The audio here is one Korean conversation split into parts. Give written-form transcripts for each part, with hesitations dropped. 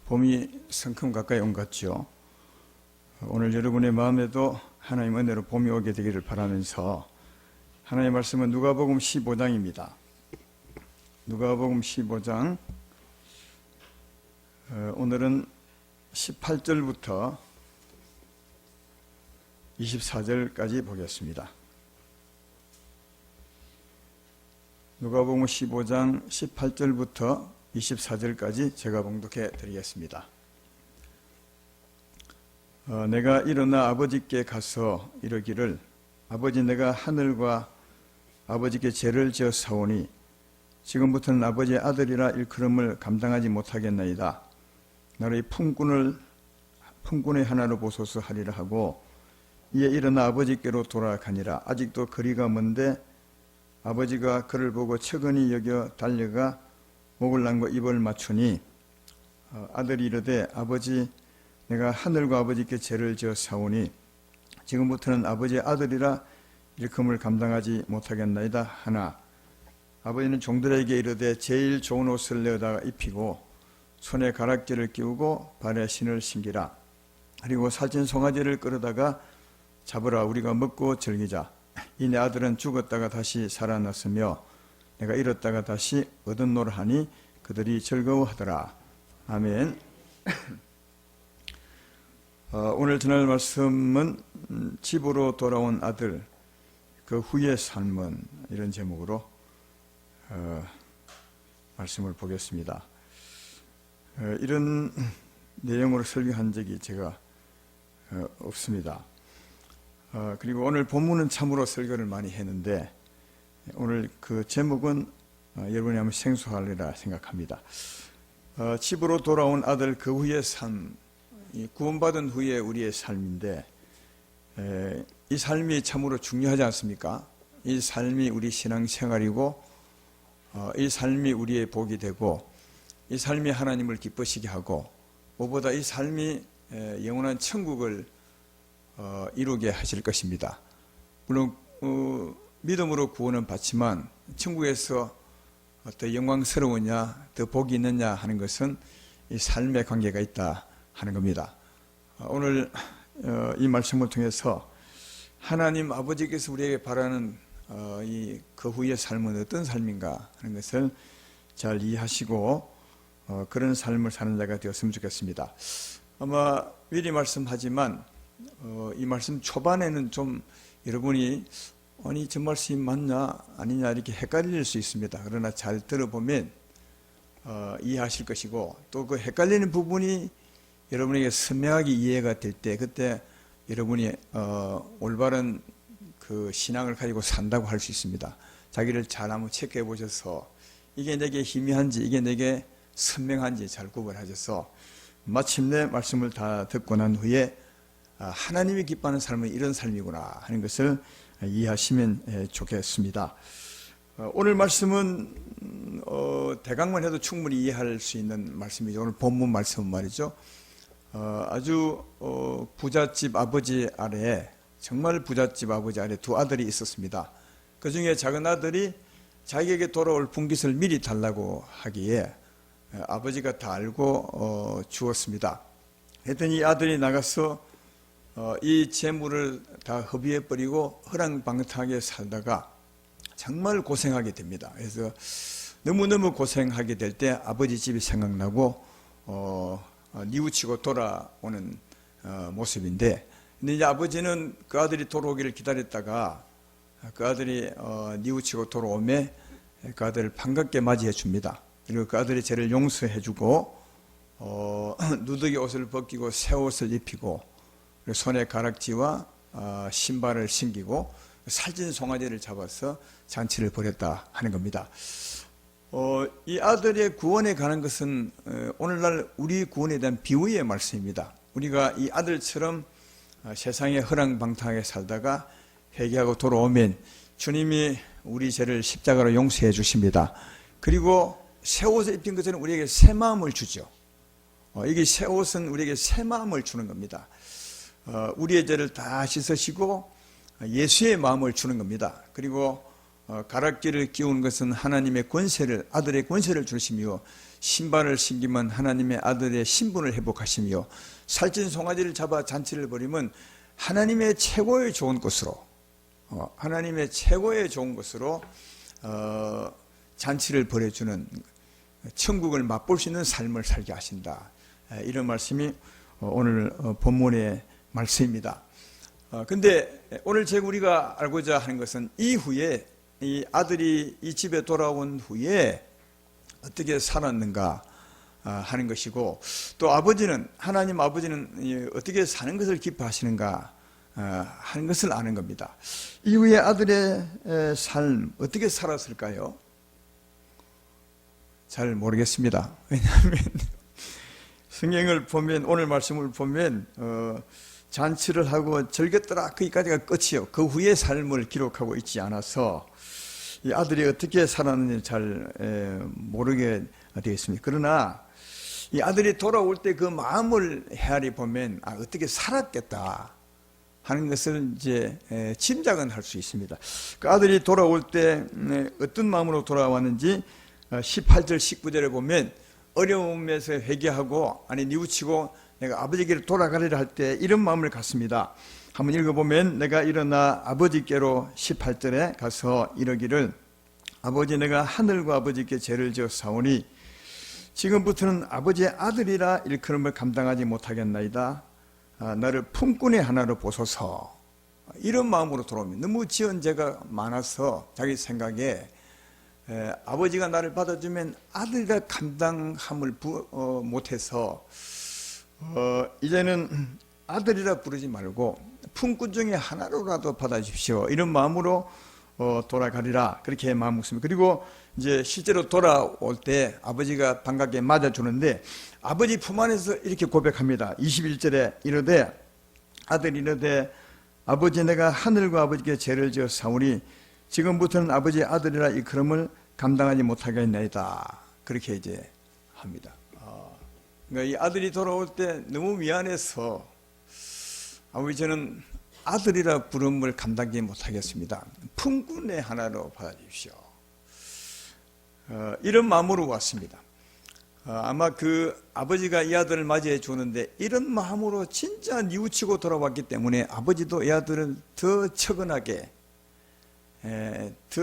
봄이 성큼 가까이 온 것 같죠. 오늘 여러분의 마음에도 하나님 은혜로 봄이 오게 되기를 바라면서 하나님의 말씀은 누가복음 15장입니다. 누가복음 15장 오늘은 18절부터 24절까지 보겠습니다. 누가복음 15장 18절부터 24절까지 제가 봉독해 드리겠습니다. 내가 일어나 아버지께 가서 이르기를 아버지, 내가 하늘과 아버지께 죄를 지어 사오니 지금부터는 아버지의 아들이라 일컬음을 감당하지 못하겠나이다. 나를 품꾼의 하나로 보소서 하리라 하고 이에 일어나 아버지께로 돌아가니라. 아직도 거리가 먼데 아버지가 그를 보고 측은히 여겨 달려가 목을 남고 입을 맞추니 아들이 이르되 아버지, 내가 하늘과 아버지께 죄를 지어 사오니 지금부터는 아버지의 아들이라 일컬음을 감당하지 못하겠나이다 하나, 아버지는 종들에게 이르되 제일 좋은 옷을 내어다가 입히고 손에 가락지를 끼우고 발에 신을 신기라. 그리고 살찐 송아지를 끌어다가 잡으라. 우리가 먹고 즐기자. 이 내 아들은 죽었다가 다시 살아났으며 내가 잃었다가 다시 얻었노라 하니 그들이 즐거워하더라. 아멘. 오늘 전할 말씀은 집으로 돌아온 아들, 그 후의 삶은, 이런 제목으로 말씀을 보겠습니다. 이런 내용으로 설교한 적이 제가 없습니다. 그리고 오늘 본문은 참으로 설교를 많이 했는데 오늘 그 제목은 여러분이 한번 생소하리라 생각합니다. 집으로 돌아온 아들, 그 후의 삶, 구원받은 후의 우리의 삶인데 이 삶이 참으로 중요하지 않습니까? 이 삶이 우리 신앙생활이고 이 삶이 우리의 복이 되고 이 삶이 하나님을 기쁘시게 하고 무엇보다 이 삶이 영원한 천국을 이루게 하실 것입니다. 물론 믿음으로 구원은 받지만 천국에서 더 영광스러우냐 더 복이 있느냐 하는 것은 이 삶의 관계가 있다 하는 겁니다. 오늘 이 말씀을 통해서 하나님 아버지께서 우리에게 바라는 그 후의 삶은 어떤 삶인가 하는 것을 잘 이해하시고 그런 삶을 사는 자가 되었으면 좋겠습니다. 아마 미리 말씀하지만 이 말씀 초반에는 좀 여러분이 아니 저 말씀이 맞냐 아니냐 이렇게 헷갈릴 수 있습니다. 그러나 잘 들어보면 이해하실 것이고 또 그 헷갈리는 부분이 여러분에게 선명하게 이해가 될 때 그때 여러분이 올바른 그 신앙을 가지고 산다고 할 수 있습니다. 자기를 잘 한번 체크해 보셔서 이게 내게 희미한지 이게 내게 선명한지 잘 구분하셔서 마침내 말씀을 다 듣고 난 후에 하나님이 기뻐하는 삶은 이런 삶이구나 하는 것을 이해하시면 좋겠습니다. 오늘 말씀은 대강만 해도 충분히 이해할 수 있는 말씀이죠. 오늘 본문 말씀은 말이죠. 아주 부잣집 아버지 아래에, 정말 부잣집 아버지 아래에 두 아들이 있었습니다. 그 중에 작은 아들이 자기에게 돌아올 분깃을 미리 달라고 하기에 아버지가 다 알고 주었습니다. 했더니 이 아들이 나가서 이 재물을 다 허비해버리고 허랑방탕하게 살다가 정말 고생하게 됩니다. 그래서 너무너무 고생하게 될 때 아버지 집이 생각나고 뉘우치고 돌아오는 모습인데, 근데 이제 아버지는 그 아들이 돌아오기를 기다렸다가 그 아들이 뉘우치고 돌아오매 그 아들을 반갑게 맞이해 줍니다. 그리고 그 아들이 죄를 용서해 주고 누더기 옷을 벗기고 새 옷을 입히고 손에 가락지와 신발을 신기고 살찐 송아지를 잡아서 잔치를 벌였다 하는 겁니다. 이 아들의 구원에 관한 것은 오늘날 우리 구원에 대한 비유의 말씀입니다. 우리가 이 아들처럼 세상에 허랑방탕하게 살다가 회개하고 돌아오면 주님이 우리 죄를 십자가로 용서해 주십니다. 그리고 새 옷을 입힌 것처럼 우리에게 새 마음을 주죠. 이게 새 옷은 우리에게 새 마음을 주는 겁니다. 우리의 죄를 다 씻으시고 예수의 마음을 주는 겁니다. 그리고 가락지를 끼운 것은 하나님의 권세를, 아들의 권세를 주시며 신발을 신기면 하나님의 아들의 신분을 회복하시며 살찐 송아지를 잡아 잔치를 벌이면 하나님의 최고의 좋은 것으로 하나님의 최고의 좋은 것으로 잔치를 벌여주는 천국을 맛볼 수 있는 삶을 살게 하신다. 이런 말씀이 오늘 본문의 말씀입니다. 근데 오늘 우리가 알고자 하는 것은 이후에 이 아들이 이 집에 돌아온 후에 어떻게 살았는가 하는 것이고, 또 아버지는, 하나님 아버지는 어떻게 사는 것을 기뻐하시는가 하는 것을 아는 겁니다. 이후에 아들의 삶 어떻게 살았을까요? 잘 모르겠습니다. 왜냐하면 성경을 보면, 오늘 말씀을 보면 잔치를 하고 즐겼더라 거기까지가 끝이요. 그 후의 삶을 기록하고 있지 않아서 이 아들이 어떻게 살았는지 잘 모르게 되겠습니다. 그러나 이 아들이 돌아올 때 그 마음을 헤아리 보면 어떻게 살았겠다 하는 것을 이제 짐작은 할 수 있습니다. 그 아들이 돌아올 때 어떤 마음으로 돌아왔는지 18절 19절에 보면 어려움에서 회개하고 뉘우치고 내가 아버지께로 돌아가리라 할 때 이런 마음을 갖습니다. 한번 읽어보면 내가 일어나 아버지께로 18절에 가서 이러기를 아버지 내가 하늘과 아버지께 죄를 지어 사오니 지금부터는 아버지의 아들이라 일컬음을 감당하지 못하겠나이다. 나를 품꾼의 하나로 보소서. 이런 마음으로 돌아옵니다. 너무 지은 죄가 많아서 자기 생각에 아버지가 나를 받아주면 아들이라 감당함을 못해서 이제는 아들이라 부르지 말고 품꾼 중에 하나로라도 받아주십시오. 이런 마음으로 돌아가리라 그렇게 마음 먹습니다. 그리고 이제 실제로 돌아올 때 아버지가 반갑게 맞아주는데 아버지 품 안에서 이렇게 고백합니다. 21절에 이르되 아들이 이르되 아버지 내가 하늘과 아버지께 죄를 지어 사오니 지금부터는 아버지의 아들이라 일컬음을 감당하지 못하겠나이다. 그렇게 이제 합니다. 그러니까 이 아들이 돌아올 때 너무 미안해서 아버지 저는 아들이라 부름을 감당하지 못하겠습니다. 품꾼의 하나로 받아주십시오. 이런 마음으로 왔습니다. 아마 그 아버지가 이 아들을 맞이해 주는데 이런 마음으로 진짜 뉘우치고 돌아왔기 때문에 아버지도 이 아들은 더 처근하게 더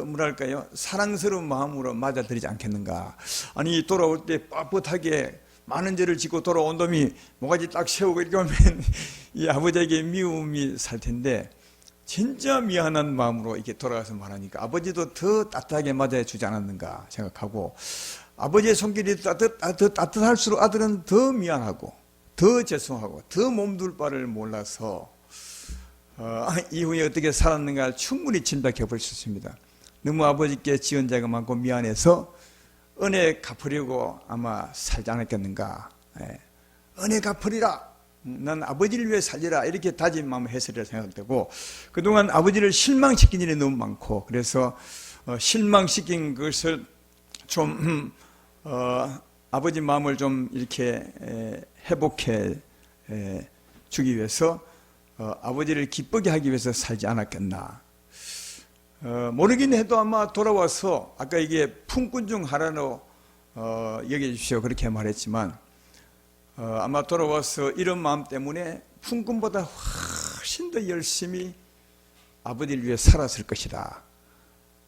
뭐랄까요 사랑스러운 마음으로 맞아들이지 않겠는가. 아니 돌아올 때 뻣뻣하게 많은 죄를 짓고 돌아온 놈이 모가지 딱 세우고 이렇게 하면 이 아버지에게 미움이 살 텐데 진짜 미안한 마음으로 이렇게 돌아가서 말하니까 아버지도 더 따뜻하게 맞아주지 않았는가 생각하고, 아버지의 손길이 따뜻할수록 아들은 더 미안하고 더 죄송하고 더 몸둘 바를 몰라서 이후에 어떻게 살았는가 충분히 짐작해 볼 수 있습니다. 너무 아버지께 지은 죄가 많고 미안해서 은혜 갚으려고 아마 살지 않았겠는가. 은혜 갚으리라. 난 아버지를 위해 살리라. 이렇게 다짐 마음을 했으리라 생각되고, 그동안 아버지를 실망시킨 일이 너무 많고, 그래서 실망시킨 것을 좀 아버지 마음을 좀 이렇게 회복해 주기 위해서 아버지를 기쁘게 하기 위해서 살지 않았겠나. 모르긴 해도 아마 돌아와서 아까 이게 품꾼 중 하나로 여겨 주십시오 그렇게 말했지만 아마 돌아와서 이런 마음 때문에 품꾼보다 훨씬 더 열심히 아버지를 위해 살았을 것이다.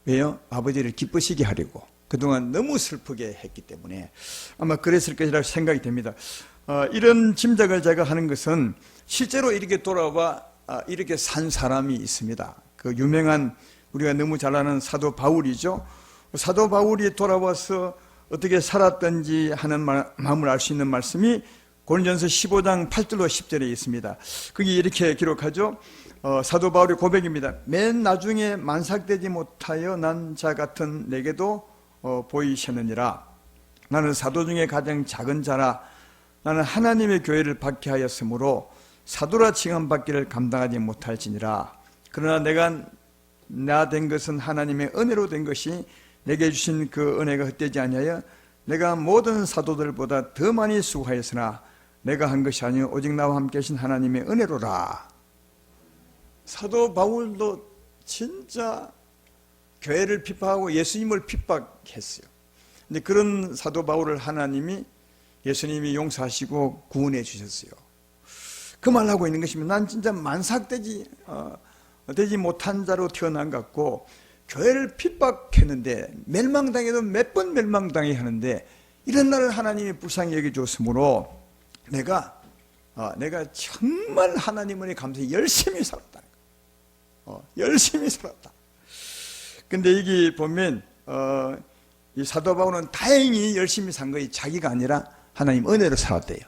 왜요? 아버지를 기쁘시게 하려고. 그동안 너무 슬프게 했기 때문에 아마 그랬을 것이라고 생각이 됩니다. 이런 짐작을 제가 하는 것은 실제로 이렇게 돌아와 이렇게 산 사람이 있습니다. 그 유명한 우리가 너무 잘 아는 사도 바울이죠. 사도 바울이 돌아와서 어떻게 살았던지 하는 마음을 알 수 있는 말씀이 고린도전서 15장 8절로 10절에 있습니다. 거기 이렇게 기록하죠. 사도 바울의 고백입니다. 맨 나중에 만삭되지 못하여 난 자 같은 내게도 보이셨느니라. 나는 사도 중에 가장 작은 자라. 나는 하나님의 교회를 박해하였으므로 사도라 칭함받기를 감당하지 못할지니라. 그러나 내가 나 된 것은 하나님의 은혜로 된 것이 내게 주신 그 은혜가 헛되지 아니하여 내가 모든 사도들보다 더 많이 수고하였으나 내가 한 것이 아니요 오직 나와 함께 하신 하나님의 은혜로라. 사도 바울도 진짜 교회를 핍박하고 예수님을 핍박했어요. 근데 그런 사도 바울을 하나님이 예수님이 용서하시고 구원해 주셨어요. 그 말하고 있는 것이면 난 진짜 만삭되지 되지 못한 자로 태어난 것 같고 교회를 핍박했는데 멸망당해도 몇 번 멸망당해 하는데 이런 날을 하나님이 불쌍히 여겨줬으므로 내가 정말 하나님 은혜 감사히 열심히 살았다는 거예요. 열심히 살았다. 근데 여기 보면 이 사도 바울은 다행히 열심히 산 거지 자기가 아니라 하나님 은혜로 살았대요.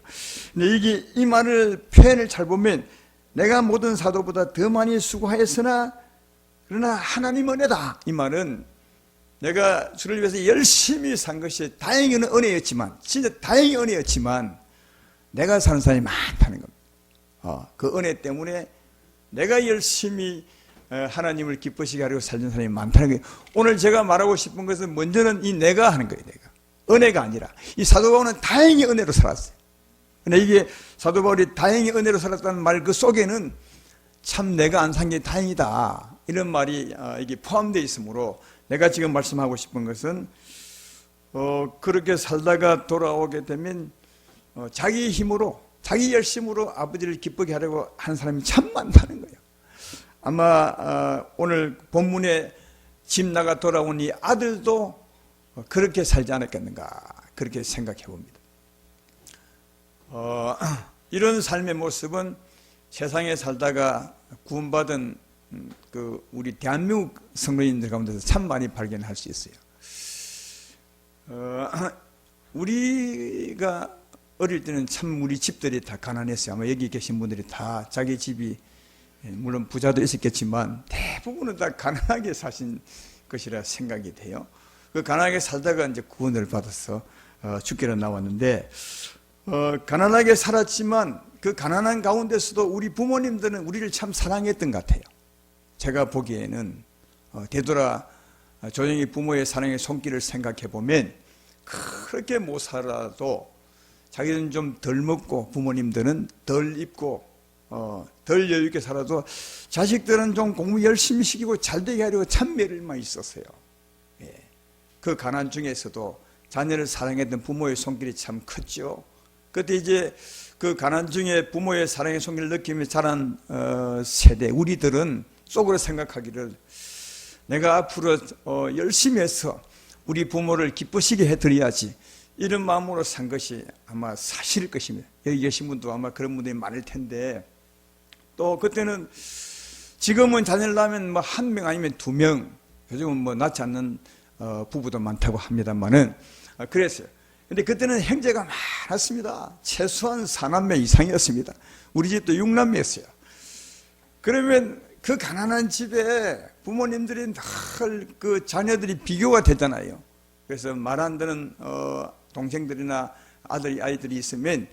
근데 이게 이 말을 표현을 잘 보면 내가 모든 사도보다 더 많이 수고하였으나 그러나 하나님 은혜다. 이 말은 내가 주를 위해서 열심히 산 것이 다행히는 은혜였지만 진짜 다행히 은혜였지만 내가 사는 사람이 많다는 겁니다. 그 은혜 때문에 내가 열심히 하나님을 기쁘시게 하려고 살던 사람이 많다는 거예요. 오늘 제가 말하고 싶은 것은 먼저는 이 내가 하는 거예요. 내가 은혜가 아니라 이 사도 바울은 다행히 은혜로 살았어요. 근데 이게 사도 바울이 다행히 은혜로 살았다는 말 그 속에는 참 내가 안 산 게 다행이다 이런 말이 이게 포함되어 있으므로 내가 지금 말씀하고 싶은 것은 그렇게 살다가 돌아오게 되면 자기 힘으로 자기 열심으로 아버지를 기쁘게 하려고 하는 사람이 참 많다는 거예요. 아마 오늘 본문에 집 나가 돌아온 이 아들도 그렇게 살지 않았겠는가 그렇게 생각해 봅니다. 이런 삶의 모습은 세상에 살다가 구원받은 우리 대한민국 성도님들 가운데서 참 많이 발견할 수 있어요. 우리가 어릴 때는 참 우리 집들이 다 가난했어요. 아마 여기 계신 분들이 다 자기 집이 물론 부자도 있었겠지만 대부분은 다 가난하게 사신 것이라 생각이 돼요. 그 가난하게 살다가 이제 구원을 받아서 죽기로 나왔는데 가난하게 살았지만 그 가난한 가운데서도 우리 부모님들은 우리를 참 사랑했던 것 같아요. 제가 보기에는 되돌아 조용히 부모의 사랑의 손길을 생각해 보면 그렇게 못 살아도 자기는 좀 덜 먹고 부모님들은 덜 입고 덜 여유 있게 살아도 자식들은 좀 공부 열심히 시키고 잘 되게 하려고 참 매를만 있었어요. 그 가난 중에서도 자녀를 사랑했던 부모의 손길이 참 컸죠. 그때 이제 그 가난 중에 부모의 사랑의 손길을 느끼며 자란 세대 우리들은 속으로 생각하기를 내가 앞으로 열심히 해서 우리 부모를 기쁘시게 해드려야지 이런 마음으로 산 것이 아마 사실일 것입니다. 여기 계신 분도 아마 그런 분들이 많을 텐데 또 그때는 지금은 자녀를 낳으면 뭐 1명 아니면 2명 요즘은 뭐 낳지 않는 부부도 많다고 합니다만은 그랬어요. 근데 그때는 형제가 많았습니다. 최소한 4남매 이상이었습니다. 우리 집도 6남매였어요. 그러면 그 가난한 집에 부모님들이 늘 그 자녀들이 비교가 되잖아요. 그래서 말 안 듣는 동생들이나 아이들이 있으면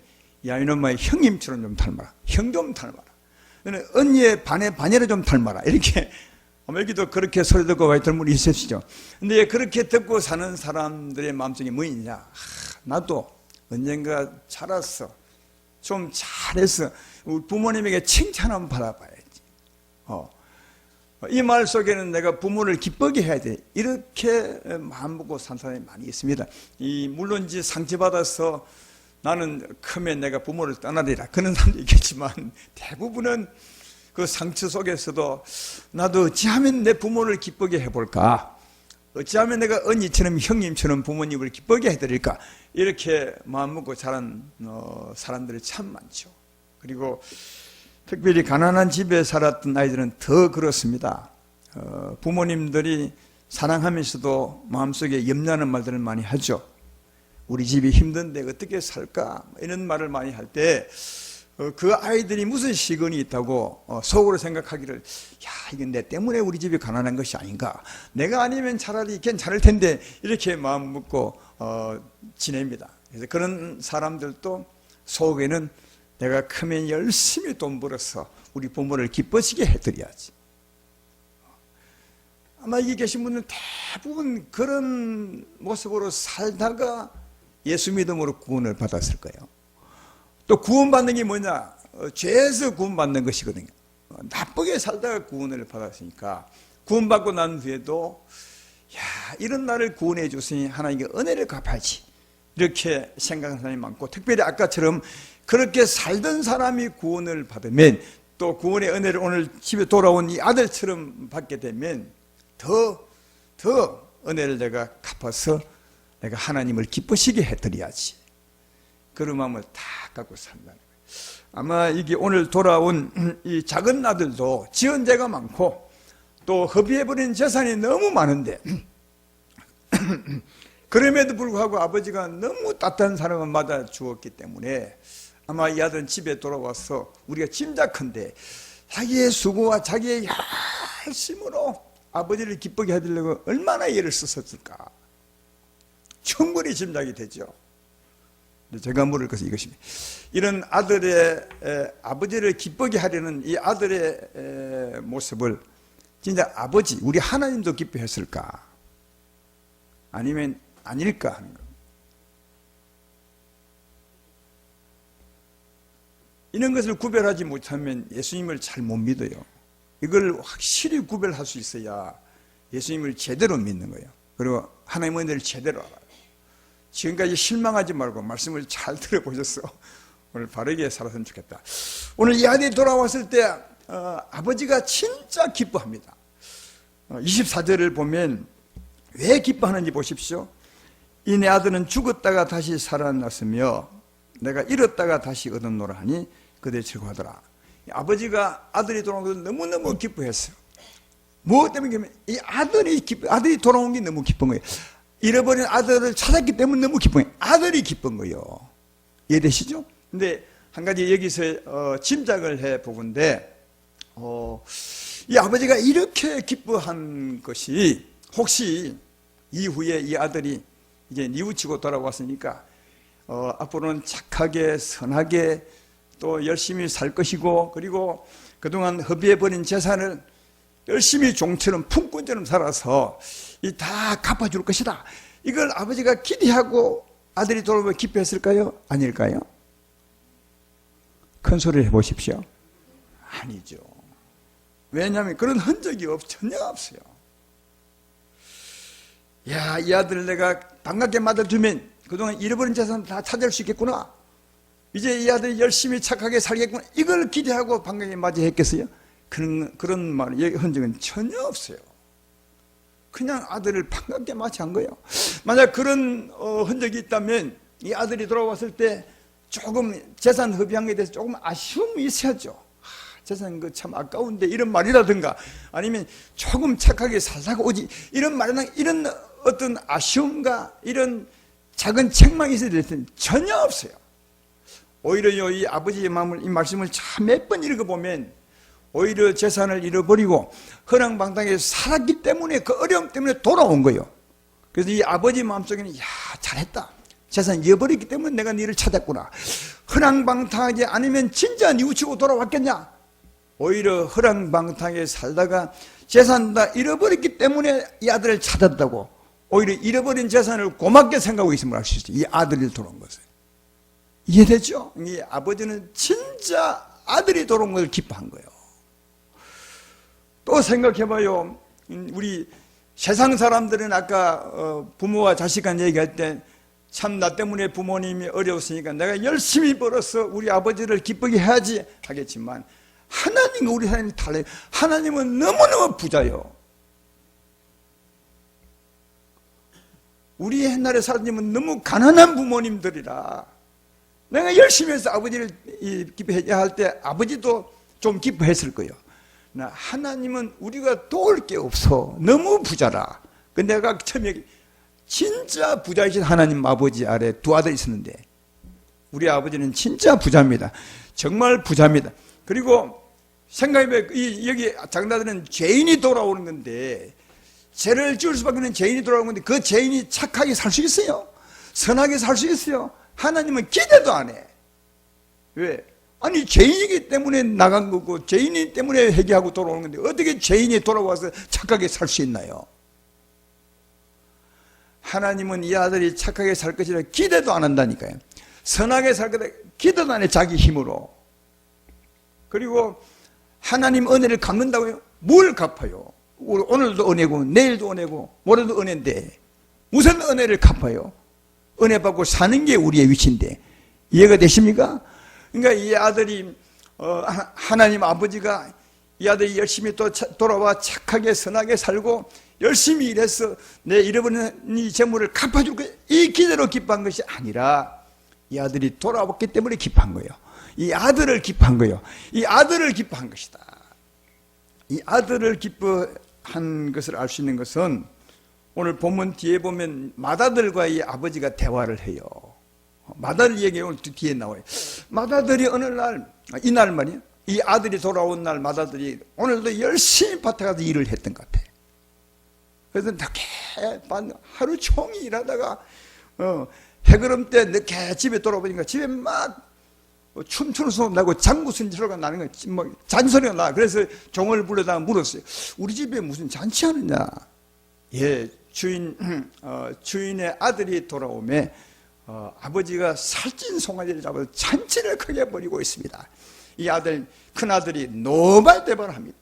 야 이놈아 형님처럼 좀 닮아라. 형 좀 닮아라. 언니의 반애를 좀 닮아라. 이렇게 여기도 그렇게 소리 듣고 와 있던 분이 있으시죠. 근데 그렇게 듣고 사는 사람들의 마음속에 뭐 있냐. 나도 언젠가 자랐어. 좀 잘했어. 우리 부모님에게 칭찬 한번 받아봐야지. 이 말 속에는 내가 부모를 기쁘게 해야 돼. 이렇게 마음 먹고 산 사람이 많이 있습니다. 물론 이제 상처받아서 나는 크면 내가 부모를 떠나리라. 그런 사람도 있겠지만 대부분은 그 상처 속에서도 나도 어찌하면 내 부모를 기쁘게 해볼까? 어찌하면 내가 언니처럼 형님처럼 부모님을 기쁘게 해드릴까? 이렇게 마음 먹고 자란 사람들이 참 많죠. 그리고 특별히 가난한 집에 살았던 아이들은 더 그렇습니다. 부모님들이 사랑하면서도 마음속에 염려하는 말들을 많이 하죠. 우리 집이 힘든데 어떻게 살까? 이런 말을 많이 할 때 그 아이들이 무슨 시건이 있다고 속으로 생각하기를 야 이건 내 때문에 우리 집이 가난한 것이 아닌가? 내가 아니면 차라리 괜찮을 텐데 이렇게 마음 먹고 지냅니다. 그래서 그런 사람들도 속에는 내가 크면 열심히 돈 벌어서 우리 부모를 기쁘시게 해드려야지. 아마 여기 계신 분은 대부분 그런 모습으로 살다가 예수 믿음으로 구원을 받았을 거예요. 또 구원받는 게 뭐냐? 죄에서 구원받는 것이거든요. 나쁘게 살다가 구원을 받았으니까 구원받고 난 후에도 야, 이런 나를 구원해 주시니 하나님께 은혜를 갚아야지, 이렇게 생각하는 사람이 많고, 특별히 아까처럼 그렇게 살던 사람이 구원을 받으면, 또 구원의 은혜를 오늘 집에 돌아온 이 아들처럼 받게 되면 더 은혜를 내가 갚아서 내가 하나님을 기쁘시게 해드려야지, 그런 마음을 다 갖고 산다는 거예요. 아마 이게 오늘 돌아온 이 작은 아들도 지은 죄가 많고 또 허비해버린 재산이 너무 많은데 그럼에도 불구하고 아버지가 너무 따뜻한 사랑을 받아 주었기 때문에 아마 이 아들은 집에 돌아와서 우리가 짐작컨대 자기의 수고와 자기의 열심으로 아버지를 기쁘게 해드리려고 얼마나 애를 썼을까, 충분히 짐작이 되죠. 제가 물을 것은 이것입니다. 이런 아들의 아버지를 기쁘게 하려는 이 아들의 모습을 진짜 아버지, 우리 하나님도 기뻐했을까, 아니면 아닐까 하는 겁니다. 이런 것을 구별하지 못하면 예수님을 잘 못 믿어요. 이걸 확실히 구별할 수 있어야 예수님을 제대로 믿는 거예요. 그리고 하나님의 은혜를 제대로 알아요. 지금까지 실망하지 말고 말씀을 잘 들어보셔서 오늘 바르게 살았으면 좋겠다. 오늘 이 아들이 돌아왔을 때 아버지가 진짜 기뻐합니다. 24절을 보면 왜 기뻐하는지 보십시오. 이 내 아들은 죽었다가 다시 살아났으며 내가 잃었다가 다시 얻었노라 하니 그들이 즐거워하더라. 아버지가 아들이 돌아온 것을 너무너무 기뻐했어요. 무엇 때문에? 이 아들이 돌아온 게 너무 기쁜 거예요. 잃어버린 아들을 찾았기 때문에 너무 기쁜 거예요. 아들이 기쁜 거예요. 이해되시죠? 근데 한 가지 여기서 짐작을 해 보건데, 이 아버지가 이렇게 기뻐한 것이 혹시 이후에 이 아들이 이제 뉘우치고 돌아왔으니까 앞으로는 착하게 선하게 또 열심히 살 것이고, 그리고 그동안 허비해버린 재산을 열심히 종처럼 품꾼처럼 살아서 이 다 갚아줄 것이다, 이걸 아버지가 기대하고 아들이 돌아오면 기뻐했을까요? 아닐까요? 큰 소리를 해보십시오. 아니죠. 왜냐하면 그런 흔적이 전혀 없어요. 야, 이 아들을 내가 반갑게 맞아주면 그동안 잃어버린 재산 다 찾을 수 있겠구나, 이제 이 아들이 열심히 착하게 살겠구나, 이걸 기대하고 반갑게 맞이했겠어요? 그런 말의 흔적은 전혀 없어요. 그냥 아들을 반갑게 맞이한 거예요. 만약 그런 흔적이 있다면 이 아들이 돌아왔을 때 조금 재산 허비한 것에 대해서 조금 아쉬움이 있어야죠. 재산 그 참 아까운데, 이런 말이라든가, 아니면 조금 착하게 살다가 오지, 이런 말이나 이런 어떤 아쉬움과 이런 작은 책망이 있어야 될 텐데 전혀 없어요. 오히려 이 아버지의 마음을, 이 말씀을 참 몇 번 읽어보면 오히려 재산을 잃어버리고 허랑방탕하게 살았기 때문에, 그 어려움 때문에 돌아온 거예요. 그래서 이 아버지 마음속에는 야, 잘했다, 재산 잃어버렸기 때문에 내가 너를 찾았구나. 허랑방탕하게 아니면 진짜 뉘우치고 돌아왔겠냐? 오히려 허랑방탕하게 살다가 재산 다 잃어버렸기 때문에 이 아들을 찾았다고, 오히려 잃어버린 재산을 고맙게 생각하고 있음을 알 수 있어요. 이 아들이 돌아온 것을. 이해되죠? 이 아버지는 진짜 아들이 돌아온 걸 기뻐한 거예요. 또 생각해봐요. 우리 세상 사람들은 아까 부모와 자식 간 얘기할 때 참 나 때문에 부모님이 어려웠으니까 내가 열심히 벌어서 우리 아버지를 기쁘게 해야지 하겠지만, 하나님과 우리 하나님이 달라요. 하나님은 너무너무 부자요. 우리 옛날에 사람님은 너무 가난한 부모님들이라 내가 열심히 해서 아버지를 기뻐해야 할 때 아버지도 좀 기뻐했을 거예요. 하나님은 우리가 도울 게 없어, 너무 부자라. 근데 내가 처음에 진짜 부자이신 하나님 아버지 아래 두 아들이 있었는데, 우리 아버지는 진짜 부자입니다. 정말 부자입니다. 그리고 생각해보면 여기 장자들은 죄인이 돌아오는 건데, 죄를 지을 수밖에 없는 죄인이 돌아오는 건데 그 죄인이 착하게 살 수 있어요? 선하게 살 수 있어요? 하나님은 기대도 안 해. 왜? 아니, 죄인이기 때문에 나간 거고 죄인이기 때문에 회개하고 돌아오는 건데 어떻게 죄인이 돌아와서 착하게 살 수 있나요? 하나님은 이 아들이 착하게 살 것이라 기대도 안 한다니까요. 선하게 살 거다 기대도 안 해, 자기 힘으로. 그리고 하나님 은혜를 갚는다고요? 뭘 갚아요? 오늘도 은혜고 내일도 은혜고 모레도 은혜인데 무슨 은혜를 갚아요? 은혜 받고 사는 게 우리의 위치인데 이해가 되십니까? 그러니까 이 아들이 하나님 아버지가 이 아들이 열심히 또 돌아와 착하게 선하게 살고 열심히 일해서 내 잃어버린 이 재물을 갚아줄 거, 이 기대로 기뻐한 것이 아니라 이 아들이 돌아왔기 때문에 기뻐한 거예요. 이 아들을 기뻐한 거예요. 이 아들을 기뻐한 것이다. 이 아들을 기뻐한 것을 알 수 있는 것은 오늘 본문 뒤에 보면 맏아들과 이 아버지가 대화를 해요. 맏아들 얘기 오늘 뒤에 나와요. 맏아들이 어느 날, 이날 말이에요. 이 아들이 돌아온 날 맏아들이 오늘도 열심히 밭에 가서 일을 했던 것 같아. 그래서 늦게 하루 종일 일하다가 해그름 때 늦게 집에 돌아오니까 집에 막 춤추는 소리 나고 장구 소리가 나는 거야. 뭐 잔소리가 나. 그래서 종을 불러다가 물었어요. 우리 집에 무슨 잔치하느냐? 예, 주인의 아들이 돌아오매 아버지가 살찐 송아지를 잡아서 잔치를 크게 벌이고 있습니다. 이 아들, 큰 아들이 노발대발을 합니다.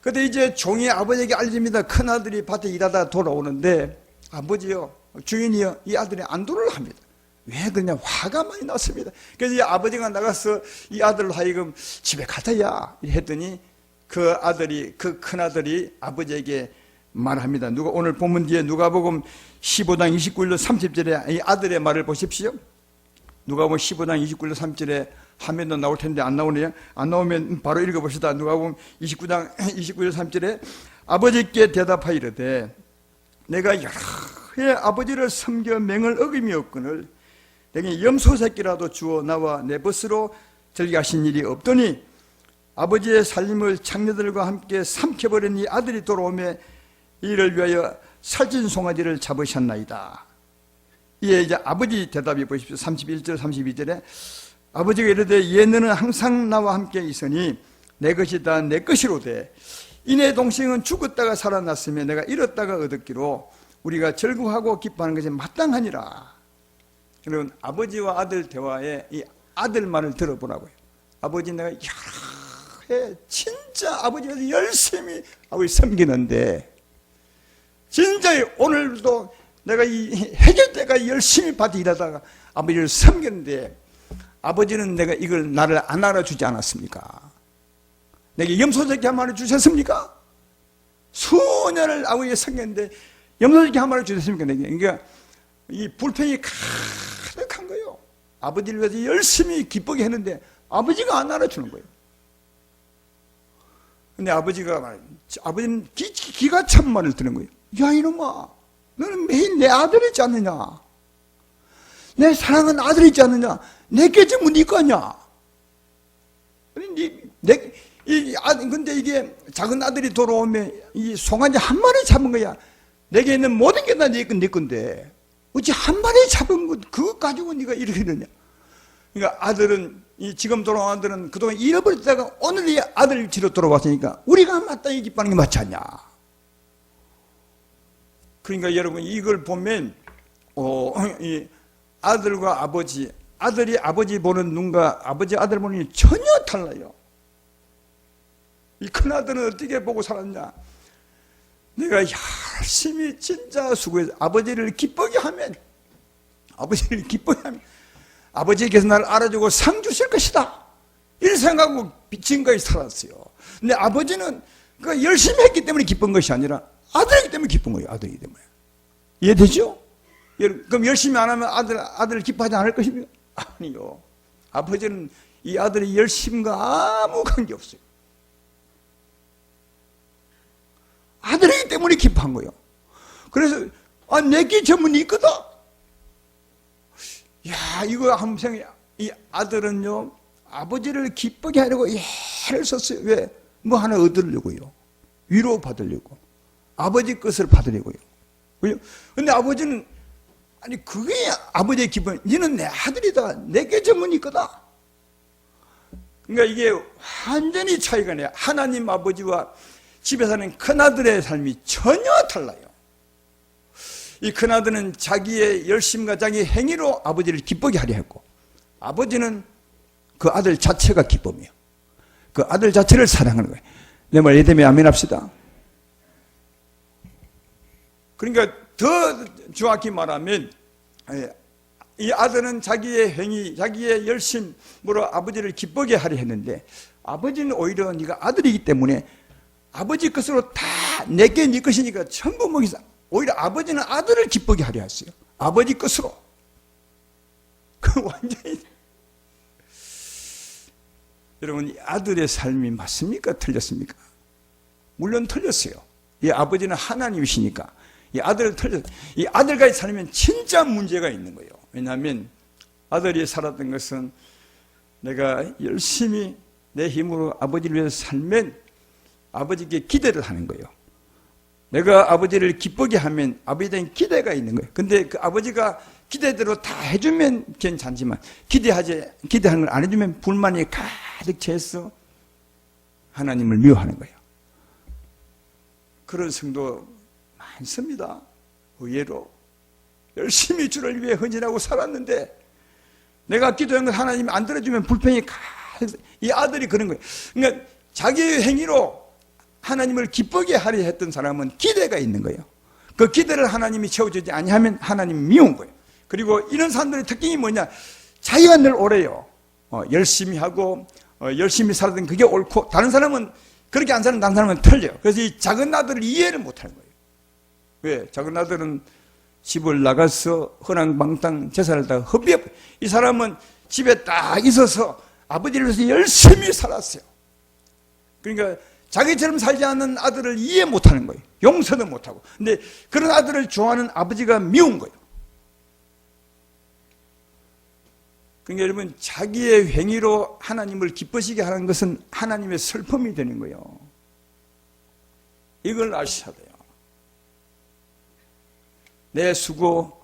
그런데 이제 종이 아버지에게 알립니다. 큰 아들이 밭에 일하다 돌아오는데 아버지요, 주인이요, 이 아들이 안도를 합니다. 왜 그러냐? 화가 많이 났습니다. 그래서 이 아버지가 나가서 이 아들로 하여금 집에 가자야 했더니 그 큰 아들이 아버지에게 말합니다. 오늘 본문 뒤에 누가복음 15장 29절 30절에 이 아들의 말을 보십시오. 누가복음 15장 29절 30절에 화면도 나올 텐데 안 나오네요. 안 나오면 바로 읽어봅시다. 누가복음 29장 29절 30절에 아버지께 대답하이르되 내가 여러 해 아버지를 섬겨 맹을 어김이었거늘 내게 염소 새끼라도 주어 나와 내 벗으로 들게 하신 일이 없더니 아버지의 살림을 장녀들과 함께 삼켜버린 이 아들이 돌아오매 이를 위하여 살찐 송아지를 잡으셨나이다. 이에 이제 아버지 대답해 보십시오. 31절 32절에 아버지가 이르되 얘는 항상 나와 함께 있으니 내 것이 다 내 것이로되 이내 동생은 죽었다가 살아났으며 내가 잃었다가 얻었기로 우리가 즐거워하고 기뻐하는 것이 마땅하니라. 여러분, 아버지와 아들 대화에 이 아들 말을 들어보라고요. 아버지 내가 여러 해 진짜 아버지가 열심히 아버지 섬기는데 진짜 오늘도 내가 이 해질 때까지 열심히 밭에 일하다가 아버지를 섬겼는데 아버지는 내가 이걸 나를 안 알아주지 않았습니까? 내게 염소새끼 한 마리 주셨습니까? 수년을 아버지가 섬겼는데 염소새끼 한 마리 주셨습니까? 내게. 그러니까 이 불평이 가득한 거예요. 아버지를 위해서 열심히 기쁘게 했는데 아버지가 안 알아주는 거예요. 근데 아버지는 기가 찬 말을 드는 거예요. 야, 이놈아, 너는 매일 내 아들이지 않느냐? 내 사랑은 아들이지 않느냐? 내게 전부 네 거냐? 근데 이게 작은 아들이 돌아오면 이 송아지 한 마리 잡은 거야. 내게 있는 모든 게 다 네 건데 어찌 한 마리 잡은 것 그거 가지고 네가 이렇게 되냐? 그러니까 아들은 지금 돌아온 아들은 그동안 잃어버렸다가 오늘 이 아들 뒤로 돌아왔으니까 우리가 마땅히 기뻐하는 게 맞지 않냐? 그러니까 여러분 이걸 보면 이 아들과 아들이 아버지 보는 눈과 아버지 아들 보는 눈이 전혀 달라요. 이 큰아들은 어떻게 보고 살았냐? 내가 열심히 진짜 수고해서 아버지를 기쁘게 하면 아버지께서 나를 알아주고 상 주실 것이다 이를 생각하고 지금까지 살았어요. 근데 아버지는 그 열심히 했기 때문에 기쁜 것이 아니라 아들이기 때문에 기쁜 거예요. 아들이기 때문에. 이해되죠? 그럼 열심히 안 하면 아들을 기뻐하지 않을 것입니까? 아니요. 아버지는 이 아들의 열심과 아무 관계없어요. 아들이기 때문에 기뻐한 거예요. 그래서 내게 전문이 있거든. 야, 이거 한번 생각해. 이 아들은요 아버지를 기쁘게 하려고 애를 썼어요. 왜? 뭐 하나 얻으려고요. 위로 받으려고. 아버지 것을 받으려고요. 근데 아버지는 그게 아버지의 기쁨. 너는 내 아들이다. 내게 전문이 있거든. 그러니까 이게 완전히 차이가 나요. 하나님 아버지와 집에 사는 큰아들의 삶이 전혀 달라요. 이 큰아들은 자기의 열심과 자기의 행위로 아버지를 기쁘게 하려 했고 아버지는 그 아들 자체가 기쁨이에요. 그 아들 자체를 사랑하는 거예요. 내 말 이해되면 아멘 합시다. 그러니까 더 정확히 말하면 이 아들은 자기의 행위, 자기의 열심으로 아버지를 기쁘게 하려 했는데 아버지는 오히려 네가 아들이기 때문에 아버지 것으로 다 내게 네 것이니까 전부 먹이사. 오히려 아버지는 아들을 기쁘게 하려 했어요. 아버지 것으로. 그 완전히 여러분, 이 아들의 삶이 맞습니까? 틀렸습니까? 물론 틀렸어요. 이 아버지는 하나님이시니까 이 아들을 틀렸어요. 이 아들과의 삶은 진짜 문제가 있는 거예요. 왜냐하면 아들이 살았던 것은 내가 열심히 내 힘으로 아버지를 위해서 살면 아버지께 기대를 하는 거예요. 내가 아버지를 기쁘게 하면 아버지에 대한 기대가 있는 거예요. 근데 그 아버지가 기대대로 다 해주면 괜찮지만 기대하는 걸 안 해주면 불만이 가득 채서 하나님을 미워하는 거예요. 그런 성도 많습니다. 의외로 열심히 주를 위해 헌신하고 살았는데 내가 기도한 걸 하나님이 안 들어주면 불평이 가득. 이 아들이 그런 거예요. 그러니까 자기의 행위로 하나님을 기쁘게 하려 했던 사람은 기대가 있는 거예요. 그 기대를 하나님이 채워주지 아니하면 하나님이 미운 거예요. 그리고 이런 사람들의 특징이 뭐냐? 자기가 늘 오래요. 열심히 하고 열심히 살았던 그게 옳고 다른 사람은 그렇게 안 사는 다른 사람은 틀려요. 그래서 이 작은 아들을 이해를 못하는 거예요. 왜? 작은 아들은 집을 나가서 허랑방탕 재산을 다 허비해. 이 사람은 집에 딱 있어서 아버지를 위해서 열심히 살았어요. 그러니까 자기처럼 살지 않는 아들을 이해 못하는 거예요. 용서도 못하고. 근데 그런 아들을 좋아하는 아버지가 미운 거예요. 그러니까 여러분, 자기의 행위로 하나님을 기쁘시게 하는 것은 하나님의 슬픔이 되는 거예요. 이걸 아셔야 돼요. 내 수고,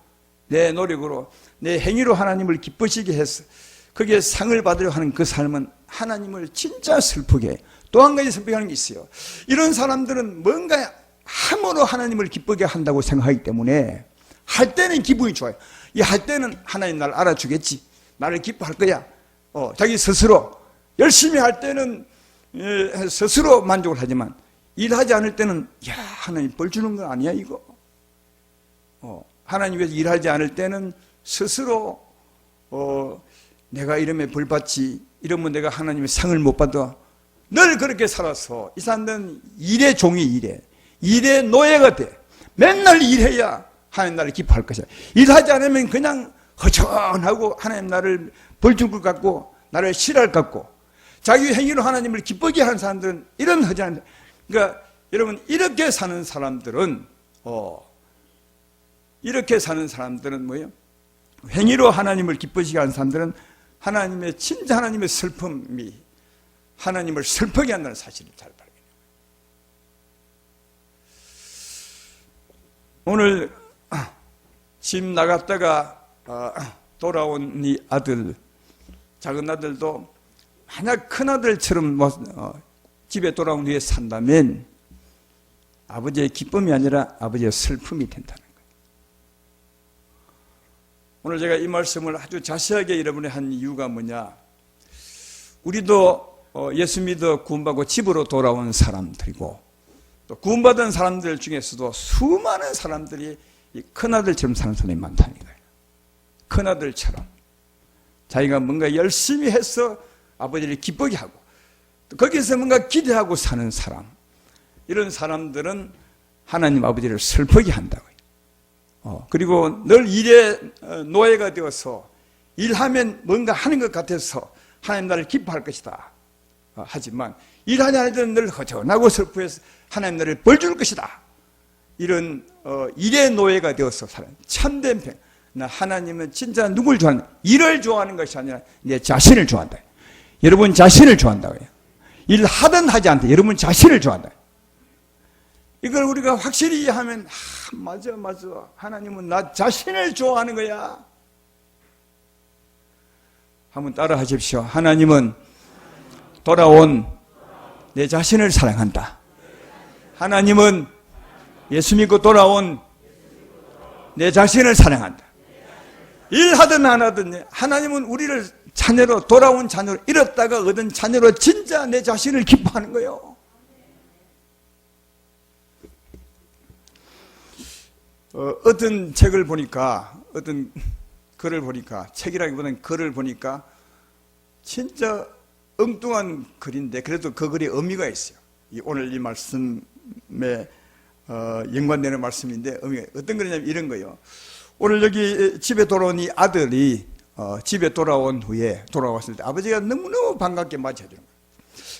내 노력으로, 내 행위로 하나님을 기쁘시게 해서 거기에 상을 받으려고 하는 그 삶은 하나님을 진짜 슬프게 해요. 또 한 가지 슬프게 하는 게 있어요. 이런 사람들은 뭔가 함으로 하나님을 기쁘게 한다고 생각하기 때문에 할 때는 기분이 좋아요. 이 할 때는 하나님 나를 알아주겠지. 나를 기뻐할 거야. 자기 스스로 열심히 할 때는 스스로 만족을 하지만 일하지 않을 때는 야, 하나님 벌 주는 건 아니야 이거. 하나님 위해서 일하지 않을 때는 스스로 내가 이러면 벌 받지, 이러면 내가 하나님의 상을 못 받아. 늘 그렇게 살아서 이 사람들은 일의 종이 일의 노예가 돼. 맨날 일해야 하나님 나를 기뻐할 것이야. 일하지 않으면 그냥 허전하고 하나님 나를 벌 줄 것 같고 나를 싫어할 것 같고 자기 행위로 하나님을 기쁘게 하는 사람들은 이런 허전한. 그러니까 여러분, 이렇게 사는 사람들은 뭐예요? 행위로 하나님을 기쁘시게 하는 사람들은 하나님의 진짜 하나님의 슬픔이 하나님을 슬프게 한다는 사실을 잘 발견해요. 오늘 집 나갔다가 돌아온 이 아들, 작은 아들도 만약 큰 아들처럼 집에 돌아온 뒤에 산다면 아버지의 기쁨이 아니라 아버지의 슬픔이 된다는 거예요. 오늘 제가 이 말씀을 아주 자세하게 여러분에 한 이유가 뭐냐? 우리도 예수 믿어 구원받고 집으로 돌아온 사람들이고 또 구원받은 사람들 중에서도 수많은 사람들이 이 큰아들처럼 사는 사람이 많다는 거예요. 큰아들처럼 자기가 뭔가 열심히 해서 아버지를 기쁘게 하고 또 거기서 뭔가 기대하고 사는 사람, 이런 사람들은 하나님 아버지를 슬프게 한다고요. 그리고 늘 일의 노예가 되어서 일하면 뭔가 하는 것 같아서 하나님 나를 기뻐할 것이다. 하지만 일하지 않을 때는 늘 허전하고 슬프해서 하나님 나를 벌 줄 것이다. 이런 일의 노예가 되어서 사는 참된 편. 하나님은 진짜 누굴 좋아하는, 일을 좋아하는 것이 아니라 내 자신을 좋아한다. 여러분 자신을 좋아한다고요. 일하든 하지 않든 여러분 자신을 좋아한다. 이걸 우리가 확실히 이해하면 맞아 하나님은 나 자신을 좋아하는 거야. 한번 따라 하십시오. 하나님은 돌아온 내 자신을 사랑한다. 하나님은 예수 믿고 돌아온 내 자신을 사랑한다. 일하든 안 하든 하나님은 우리를 자녀로, 돌아온 자녀로, 잃었다가 얻은 자녀로 진짜 내 자신을 기뻐하는 거예요. 어떤 책을 보니까, 어떤 글을 보니까, 책이라기보다는 글을 보니까 진짜 엉뚱한 글인데 그래도 그 글에 의미가 있어요. 오늘 이 말씀에 연관되는 말씀인데 의미가 어떤 글이냐면 이런 거예요. 오늘 여기 집에 돌아온 이 아들이 집에 돌아왔을 때 아버지가 너무너무 반갑게 맞이해주는 거예요.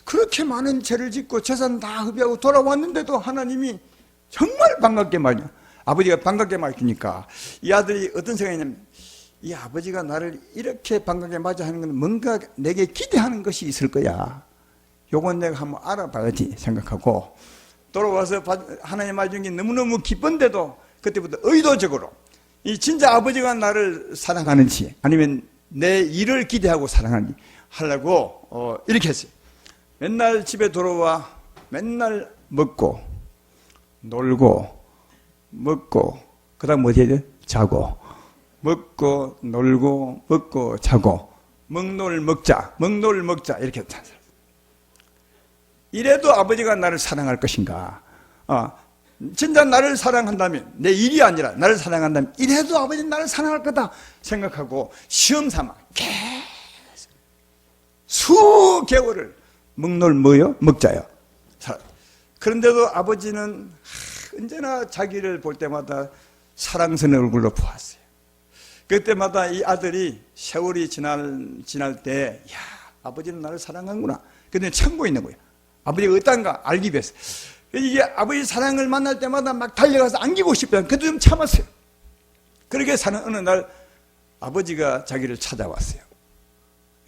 그렇게 많은 죄를 짓고 재산 다 흡입하고 돌아왔는데도 하나님이 정말 반갑게 맞이해요. 아버지가 반갑게 맞이해주니까 이 아들이 어떤 생각이냐면 이 아버지가 나를 이렇게 반갑게 맞이하는 건 뭔가 내게 기대하는 것이 있을 거야. 요건 내가 한번 알아봐야지 생각하고 돌아와서 하나님 맞은 게 너무너무 기쁜데도 그때부터 의도적으로 이 진짜 아버지가 나를 사랑하는지 아니면 내 일을 기대하고 사랑하는지 하려고 이렇게 했어요. 맨날 집에 돌아와 맨날 먹고 놀고 먹고 그 다음 뭐 해야 돼? 자고 먹고 놀고 먹고 자고 먹놀 먹자 이렇게 찬사. 이래도 아버지가 나를 사랑할 것인가? 진짜 나를 사랑한다면 내 일이 아니라 나를 사랑한다면 이래도 아버지는 나를 사랑할 거다 생각하고 시험 삼아 계속 수개월을 먹놀 먹자요. 그런데도 아버지는 언제나 자기를 볼 때마다 사랑스러운 얼굴로 보았어요. 그때마다 이 아들이 세월이 지날 때, 야, 아버지는 나를 사랑하는구나. 근데 참고 있는 거예요. 아버지가 어떤가 알기 위해서. 이게 아버지 사랑을 만날 때마다 막 달려가서 안기고 싶어요. 그래도 좀 참았어요. 그렇게 사는 어느 날 아버지가 자기를 찾아왔어요.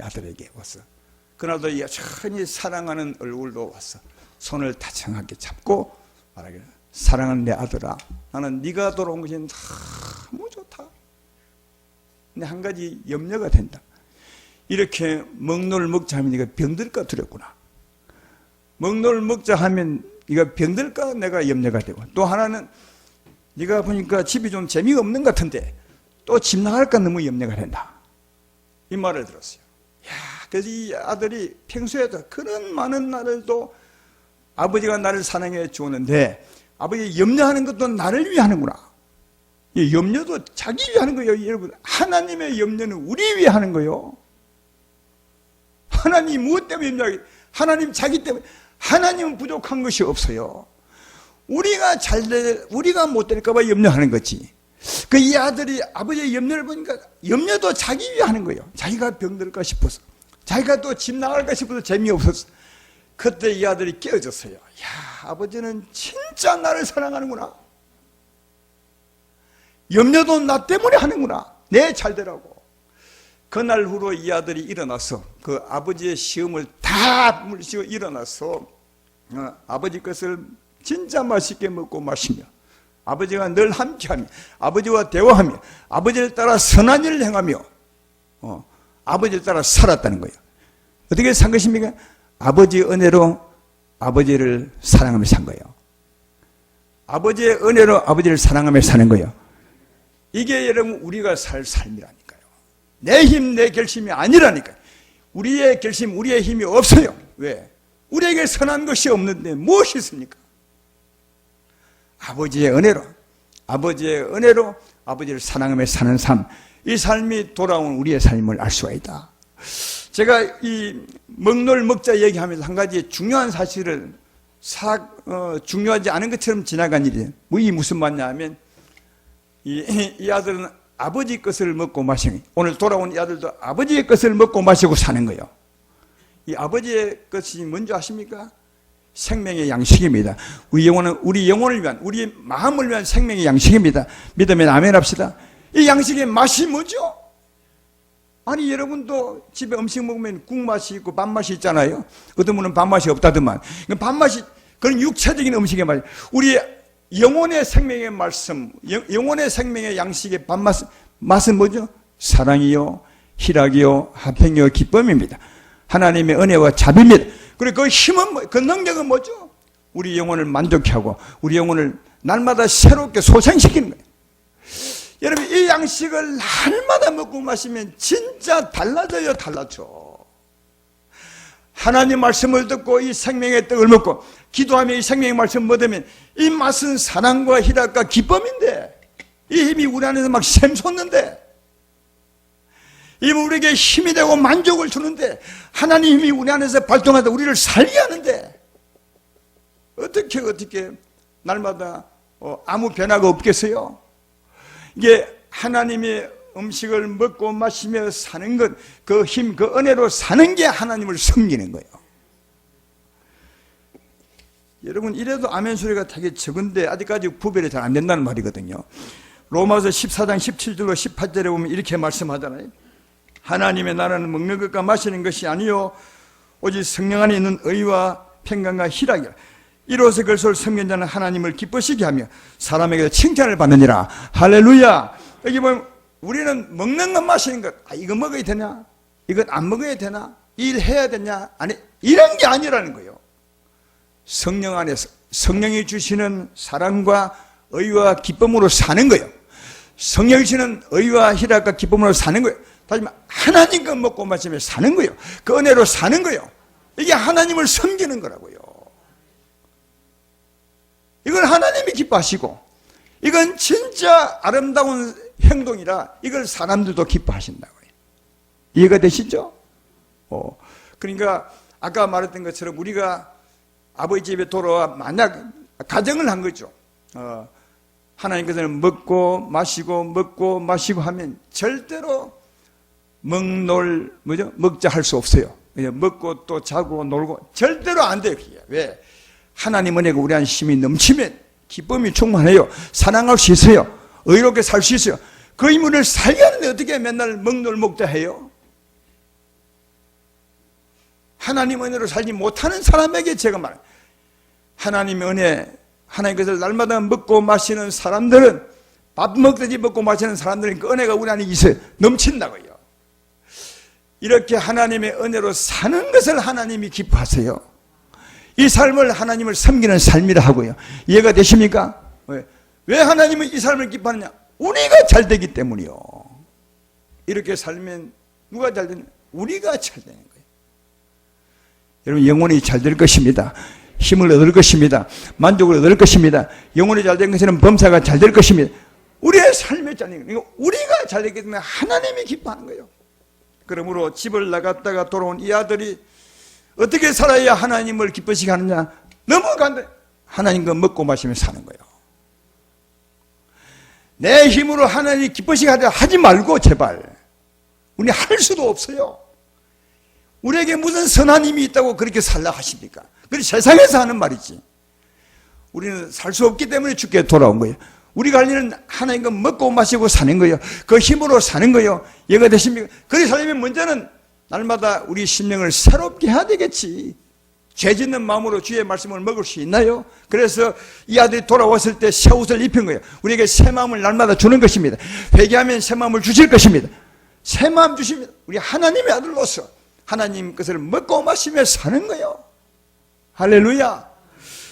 아들에게 와서. 그날도 여전히 사랑하는 얼굴로 와서 손을 다정하게 잡고 말하기를 사랑하는 내 아들아, 나는 네가 돌아온 것이 너무 좋다. 근데 한 가지 염려가 된다. 이렇게 먹놀 먹자 하면 네가 병들까 두렵구나. 먹놀 먹자 하면 네가 병들까 내가 염려가 되고, 또 하나는 네가 보니까 집이 좀 재미가 없는 것 같은데 또 집 나갈까 너무 염려가 된다. 이 말을 들었어요. 야, 그래서 이 아들이 평소에도 그런 많은 날도 아버지가 나를 사랑해 주었는데 아버지 염려하는 것도 나를 위해 하는구나. 이 염려도 자기 위해 하는 거예요. 여러분, 하나님의 염려는 우리 위해 하는 거예요. 하나님 무엇 때문에 염려하게? 하나님 자기 때문에. 하나님은 부족한 것이 없어요. 우리가 못 될까 봐 염려하는 거지. 그 이 아들이 아버지의 염려를 보니까 염려도 자기 위해 하는 거예요. 자기가 병들까 싶어서, 자기가 또 집 나갈까 싶어서 재미없어서. 그때 이 아들이 깨어졌어요. 야, 아버지는 진짜 나를 사랑하는구나. 염려도 나 때문에 하는구나. 내 잘되라고. 그날 후로 이 아들이 일어나서 그 아버지의 시험을 다 물리치고 일어나서 아버지 것을 진짜 맛있게 먹고 마시며 아버지가 늘 함께하며 아버지와 대화하며 아버지를 따라 선한 일을 행하며 아버지를 따라 살았다는 거예요. 어떻게 산 것입니까? 아버지의 은혜로 아버지를 사랑하며 산 거예요. 아버지의 은혜로 아버지를 사랑하며 사는 거예요. 이게 여러분 우리가 살 삶이라니까요. 내 힘, 내 결심이 아니라니까요. 우리의 결심, 우리의 힘이 없어요. 왜? 우리에게 선한 것이 없는데 무엇이 있습니까? 아버지의 은혜로 아버지를 사랑하며 사는 삶, 이 삶이 돌아온 우리의 삶을 알 수가 있다. 제가 이 먹놀 먹자 얘기하면서 한 가지 중요한 사실을 중요하지 않은 것처럼 지나간 일이에요. 이게 무슨 말이냐 하면 이 아들은 아버지 것을 먹고 마시는 거예요. 오늘 돌아온 이 아들도 아버지의 것을 먹고 마시고 사는 거예요. 이 아버지의 것이 뭔지 아십니까? 생명의 양식입니다. 우리 영혼을 위한, 우리 마음을 위한 생명의 양식입니다. 믿으면 아멘 합시다. 이 양식의 맛이 뭐죠? 아니, 여러분도 집에 음식 먹으면 국맛이 있고 밥맛이 있잖아요. 어떤 분은 밥맛이 없다더만. 밥맛이, 그런 육체적인 음식의 맛. 우리 영혼의 생명의 말씀, 영혼의 생명의 양식의 맛은 뭐죠? 사랑이요, 희락이요, 화평이요, 기쁨입니다. 하나님의 은혜와 자비입니다. 그리고 그 힘은, 그 능력은 뭐죠? 우리 영혼을 만족해 하고, 우리 영혼을 날마다 새롭게 소생시키는 거예요. 여러분, 이 양식을 날마다 먹고 마시면 진짜 달라져요, 달라져. 하나님 말씀을 듣고 이 생명의 떡을 먹고 기도하며 이 생명의 말씀을 얻으면 이 맛은 사랑과 희락과 기쁨인데 이 힘이 우리 안에서 막 샘솟는데, 이 우리에게 힘이 되고 만족을 주는데, 하나님 힘이 우리 안에서 발동하다 우리를 살게 하는데, 어떻게 날마다 아무 변화가 없겠어요? 이게 하나님의 음식을 먹고 마시며 사는 것, 그 힘, 그 은혜로 사는 게 하나님을 섬기는 거예요. 여러분, 이래도 아멘 소리가 되게 적은데 아직까지 구별이 잘 안 된다는 말이거든요. 로마서 14장 17절로 18절에 보면 이렇게 말씀하잖아요. 하나님의 나라는 먹는 것과 마시는 것이 아니요 오직 성령 안에 있는 의와 평강과 희락이라. 이로써 그리스도를 섬기는 자는 하나님을 기쁘시게 하며 사람에게 칭찬을 받느니라. 할렐루야. 여기 보면 우리는 먹는 것 마시는 것, 이거 먹어야 되나? 이건 안 먹어야 되나? 일해야 되냐? 아니, 이런 게 아니라는 거예요. 성령 안에서 성령이 주시는 사랑과 의와 기쁨으로 사는 거예요. 성령이 주시는 의와 희락과 기쁨으로 사는 거예요. 다시 말해 하나님 것 먹고 마시며 사는 거예요. 그 은혜로 사는 거예요. 이게 하나님을 섬기는 거라고요. 이걸 하나님이 기뻐하시고, 이건 진짜 아름다운 행동이라 이걸 사람들도 기뻐하신다고요. 이해가 되시죠? 그러니까 아까 말했던 것처럼 우리가 아버지 집에 돌아와 만약 가정을 한 거죠. 하나님 것을 먹고 마시고 하면 절대로 먹자 할 수 없어요. 먹고 또 자고 놀고 절대로 안 돼요. 왜? 하나님 은혜가 우리 안에 힘이 넘치면 기쁨이 충만해요. 사랑할 수 있어요. 의롭게 살 수 있어요. 그 힘을 살게 하는데 어떻게 맨날 먹자 해요? 하나님 은혜로 살지 못하는 사람에게 제가 말해요. 하나님의 은혜, 하나님 것을 날마다 먹고 마시는 사람들은, 밥 먹듯이 먹고 마시는 사람들은 그 은혜가 우리 안에 있어요. 넘친다고요. 이렇게 하나님의 은혜로 사는 것을 하나님이 기뻐하세요. 이 삶을 하나님을 섬기는 삶이라 하고요. 이해가 되십니까? 왜 하나님은 이 삶을 기뻐하느냐? 우리가 잘 되기 때문이요. 이렇게 살면 누가 잘 되냐? 우리가 잘 되는 거예요. 여러분, 영혼이 잘 될 것입니다. 힘을 얻을 것입니다. 만족을 얻을 것입니다. 영혼이 잘 된 것은 범사가 잘 될 것입니다. 우리의 삶의 짠이, 우리가 잘 되기 때문에 하나님이 기뻐하는 거예요. 그러므로 집을 나갔다가 돌아온 이 아들이 어떻게 살아야 하나님을 기쁘시게 하느냐? 너무 간단해. 하나님 거 먹고 마시며 사는 거예요. 내 힘으로 하나님 기쁘시게 하지 말고 제발. 우리 할 수도 없어요. 우리에게 무슨 선한 힘이 있다고 그렇게 살라 하십니까? 그게 세상에서 하는 말이지. 우리는 살 수 없기 때문에 죽게 돌아온 거예요. 우리가 할 일은 하나님 거 먹고 마시고 사는 거예요. 그 힘으로 사는 거예요. 이해가 되십니까? 그렇게 살려면 먼저는 날마다 우리 심령을 새롭게 해야 되겠지. 죄 짓는 마음으로 주의 말씀을 먹을 수 있나요? 그래서 이 아들이 돌아왔을 때 새 옷을 입힌 거예요. 우리에게 새 마음을 날마다 주는 것입니다. 회개하면 새 마음을 주실 것입니다. 새 마음 주십니다. 우리 하나님의 아들로서 하나님 것을 먹고 마시며 사는 거예요. 할렐루야.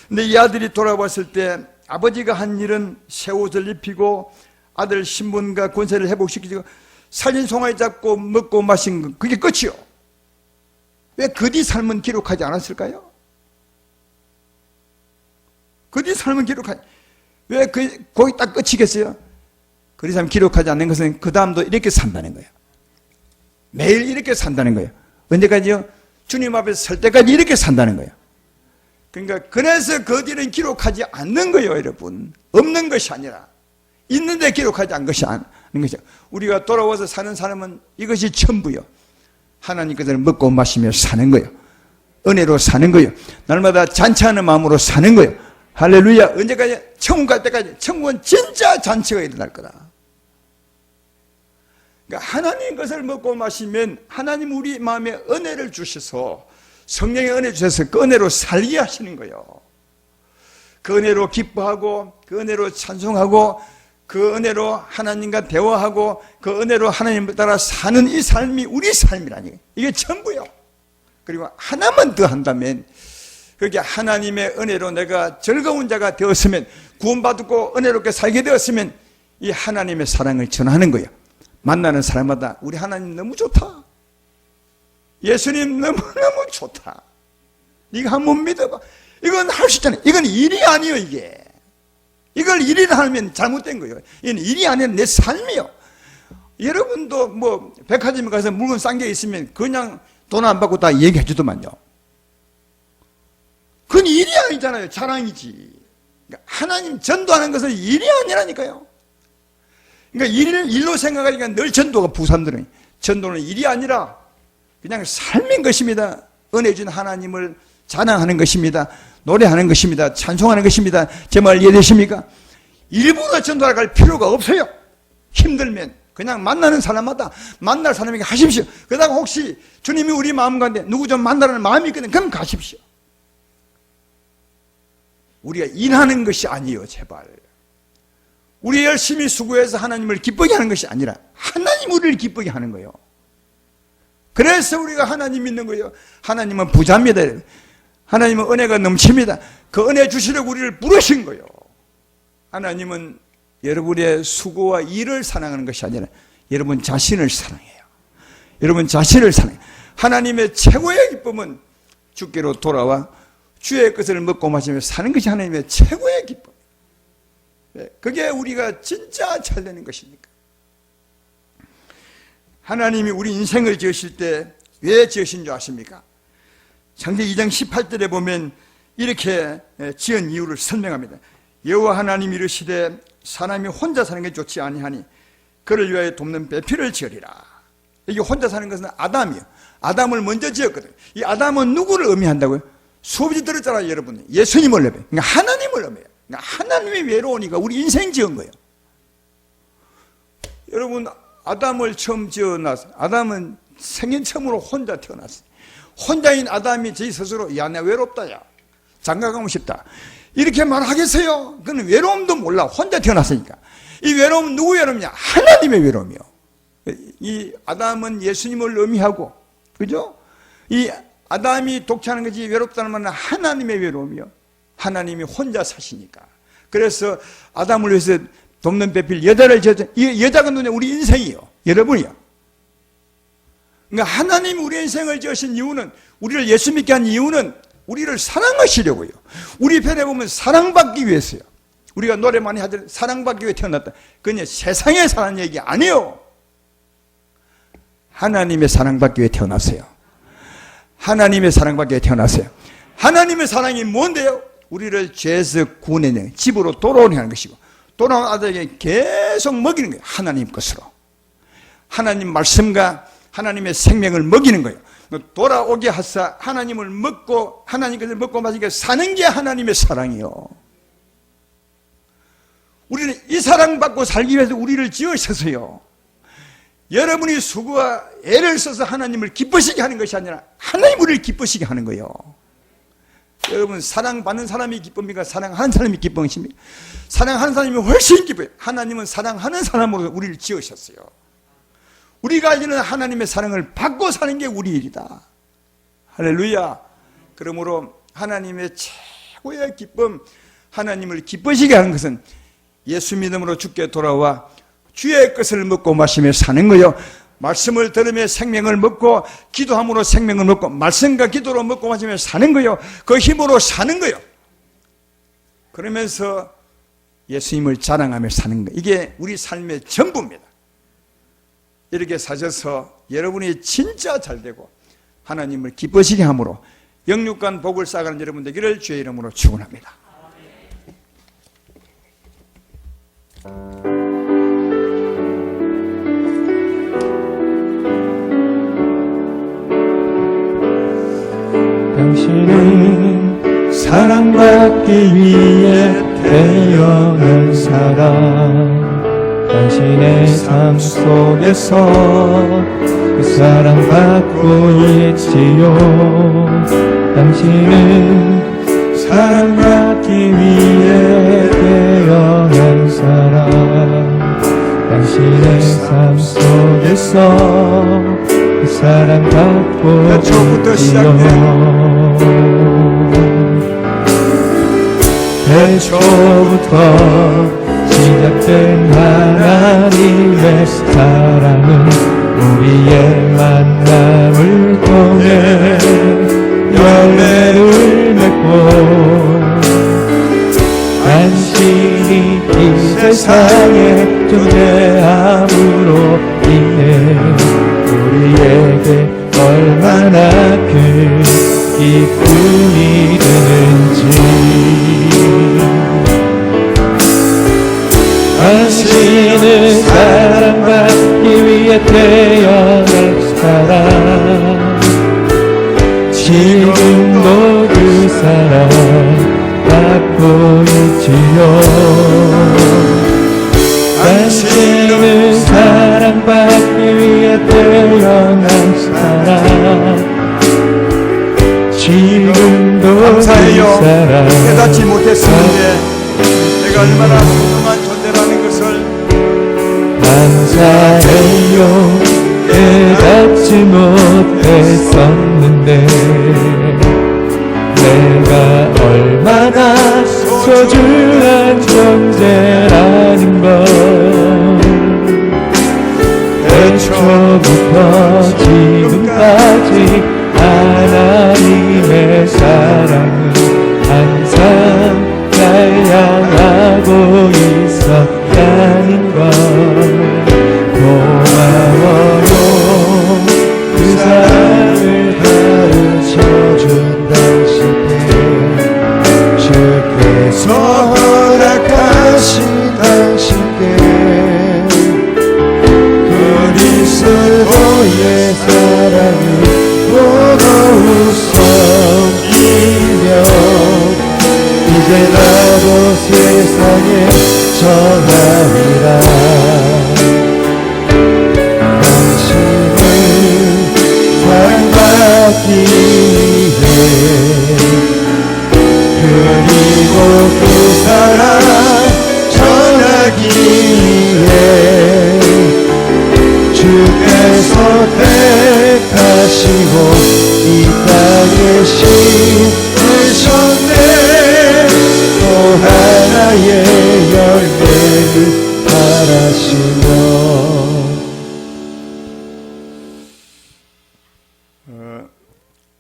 근데 이 아들이 돌아왔을 때 아버지가 한 일은 새 옷을 입히고 아들 신분과 권세를 회복시키고 살린 송아지 잡고 먹고 마신 것, 그게 끝이요. 왜 그 뒤 삶은 기록하지 않았을까요? 그 뒤 삶은 기록하지, 왜 거기 딱 끝이겠어요? 그 뒤 삶 기록하지 않는 것은 그 다음도 이렇게 산다는 거예요. 매일 이렇게 산다는 거예요. 언제까지요? 주님 앞에 설 때까지 이렇게 산다는 거예요. 그러니까 그래서 그 뒤는 기록하지 않는 거예요, 여러분. 없는 것이 아니라 있는데 기록하지 않는 것이 아닌 것이죠. 우리가 돌아와서 사는 사람은 이것이 전부요. 하나님 것을 먹고 마시며 사는 거예요. 은혜로 사는 거예요. 날마다 잔치하는 마음으로 사는 거예요. 할렐루야. 언제까지? 천국 갈 때까지. 천국은 진짜 잔치가 일어날 거다. 그러니까 하나님 것을 먹고 마시면 하나님 우리 마음에 은혜를 주셔서, 성령의 은혜 주셔서 그 은혜로 살게 하시는 거예요. 그 은혜로 기뻐하고, 그 은혜로 찬송하고, 그 은혜로 하나님과 대화하고, 그 은혜로 하나님을 따라 사는 이 삶이 우리 삶이라니. 이게 전부요. 그리고 하나만 더 한다면, 그렇게 하나님의 은혜로 내가 즐거운 자가 되었으면, 구원받고 은혜롭게 살게 되었으면 이 하나님의 사랑을 전하는 거예요. 만나는 사람마다 우리 하나님 너무 좋다. 예수님 너무너무 좋다. 네가 한번 믿어봐. 이건 할 수 있잖아요. 이건 일이 아니에요, 이게. 이걸 일이라 하면 잘못된 거예요. 이는 일이 아니라 내 삶이요. 여러분도 뭐 백화점에 가서 물건 싼 게 있으면 그냥 돈 안 받고 다 얘기해 주더만요. 그건 일이 아니잖아요. 자랑이지. 그러니까 하나님 전도하는 것은 일이 아니라니까요. 그러니까 일로 생각하니까 늘 전도가 부산들은 전도는 일이 아니라 그냥 삶인 것입니다. 은혜 준 하나님을 자랑하는 것입니다. 노래하는 것입니다. 찬송하는 것입니다. 제 말 이해되십니까? 일부러 전도하러 갈 필요가 없어요. 힘들면 그냥 만나는 사람마다 만날 사람에게 하십시오. 그러다가 혹시 주님이 우리 마음 가운데 누구 좀 만나라는 마음이 있거든, 그럼 가십시오. 우리가 일하는 것이 아니에요. 제발. 우리 열심히 수고해서 하나님을 기쁘게 하는 것이 아니라 하나님 우리를 기쁘게 하는 거예요. 그래서 우리가 하나님 믿는 거예요. 하나님은 부자입니다. 하나님은 은혜가 넘칩니다. 그 은혜 주시려고 우리를 부르신 거예요. 하나님은 여러분의 수고와 일을 사랑하는 것이 아니라 여러분 자신을 사랑해요. 여러분 자신을 사랑해요. 하나님의 최고의 기쁨은 주께로 돌아와 주의 것을 먹고 마시며 사는 것이 하나님의 최고의 기쁨. 그게 우리가 진짜 잘 되는 것입니까? 하나님이 우리 인생을 지으실 때 왜 지으신 줄 아십니까? 창세기 2장 18절에 보면 이렇게 지은 이유를 설명합니다. 여호와 하나님이 이르시되 사람이 혼자 사는 게 좋지 아니하니 그를 위하여 돕는 배필을 지으리라. 이게 혼자 사는 것은 아담이요. 아담을 먼저 지었거든요. 이 아담은 누구를 의미한다고요? 수없이 들었잖아요, 여러분. 예수님을 의미해요. 그러니까 하나님을 의미해요. 그러니까 하나님이 외로우니까 우리 인생 지은 거예요. 여러분, 아담을 처음 지어놨어요. 아담은 생전 처음으로 혼자 태어났어요. 혼자인 아담이 제 스스로 야, 나 외롭다, 야. 장가가고 싶다. 이렇게 말하겠어요? 그는 외로움도 몰라. 혼자 태어났으니까. 이 외로움은 누구 외로움이냐? 하나님의 외로움이요. 이 아담은 예수님을 의미하고, 그죠? 이 아담이 독차하는 것이 외롭다는 말은 하나님의 외로움이요. 하나님이 혼자 사시니까. 그래서 아담을 위해서 돕는 배필 여자를 지었죠. 이 여자가 누구냐? 우리 인생이요. 여러분이요. 그러니까 하나님이 우리 인생을 지으신 이유는, 우리를 예수 믿게 한 이유는 우리를 사랑하시려고요. 우리 편에 보면 사랑받기 위해서요. 우리가 노래 많이 하잖아요. 사랑받기 위해 태어났다. 그냥 세상에 사는 얘기 아니에요. 하나님의 사랑받기 위해 태어났어요. 하나님의 사랑받기 위해 태어났어요. 하나님의 사랑이 뭔데요? 우리를 죄에서 구원해내는, 집으로 돌아오게 하는 것이고, 돌아온 아들에게 계속 먹이는 거예요. 하나님 것으로. 하나님 말씀과 하나님의 생명을 먹이는 거예요. 돌아오게 하사 하나님을 먹고 하나님 것을 먹고 마시게 사는 게 하나님의 사랑이요. 우리는 이 사랑받고 살기 위해서 우리를 지으셔서요. 여러분이 수고와 애를 써서 하나님을 기쁘시게 하는 것이 아니라 하나님 우리를 기쁘시게 하는 거예요. 여러분, 사랑받는 사람이 기쁩니까? 사랑하는 사람이 기쁨이십니까? 사랑하는 사람이 훨씬 기뻐요. 하나님은 사랑하는 사람으로 우리를 지으셨어요. 우리가 이제는 하나님의 사랑을 받고 사는 게 우리 일이다. 할렐루야. 그러므로 하나님의 최고의 기쁨, 하나님을 기쁘시게 하는 것은 예수 믿음으로 주께 돌아와 주의 것을 먹고 마시며 사는 거요. 말씀을 들으며 생명을 먹고, 기도함으로 생명을 먹고, 말씀과 기도로 먹고 마시며 사는 거요. 그 힘으로 사는 거요. 그러면서 예수님을 자랑하며 사는 거. 이게 우리 삶의 전부입니다. 이렇게 사셔서 여러분이 진짜 잘되고 하나님을 기쁘시게 함으로 영육간 복을 쌓아가는 여러분 되기를 주의 이름으로 축원합니다. 당신은 사랑받기 위해 태어난 사람, 당신의 삶 속에서 그 사랑받고 있지요. 당신은 사랑받기 위해 태어난 사람, 당신의 삶 속에서 그 사랑받고 있지요. 태초부터 시작된 하나님의 사랑은 우리의 만남을 통해 열매를 맺고 당신이 세상에 존재함으로 인해 우리에게 얼마나 큰 기쁨이 되는지. 당신은 사랑받기 위해 태어난 사람, 지금도 그 사랑 받고 있지요. 당신은 사랑받기 위해 태어난 사람, 지금도 감사해요. 그 사랑 깨닫지 못했었는데 내가 얼마나 소중한 존재라는 것을 감사해요. 깨닫지 못했었는데 내가 얼마나 소중한 존재라는 걸 애초부터 지금까지 하나님의 사랑은 항상 날 향하고 있었다는 걸 고마워요. 그 사랑을 가르쳐준 당신께, 주께서 허락하신 당신께, 그리스도의 사랑을 보고 섬기며 이제 나도 세상에 전하리라. 당신은 사랑받기 위해, 그리고 그 사랑 전하기 위해 주께서 택하시고 이 땅에 심으셨네. 또 하나의 열매를 바라시며.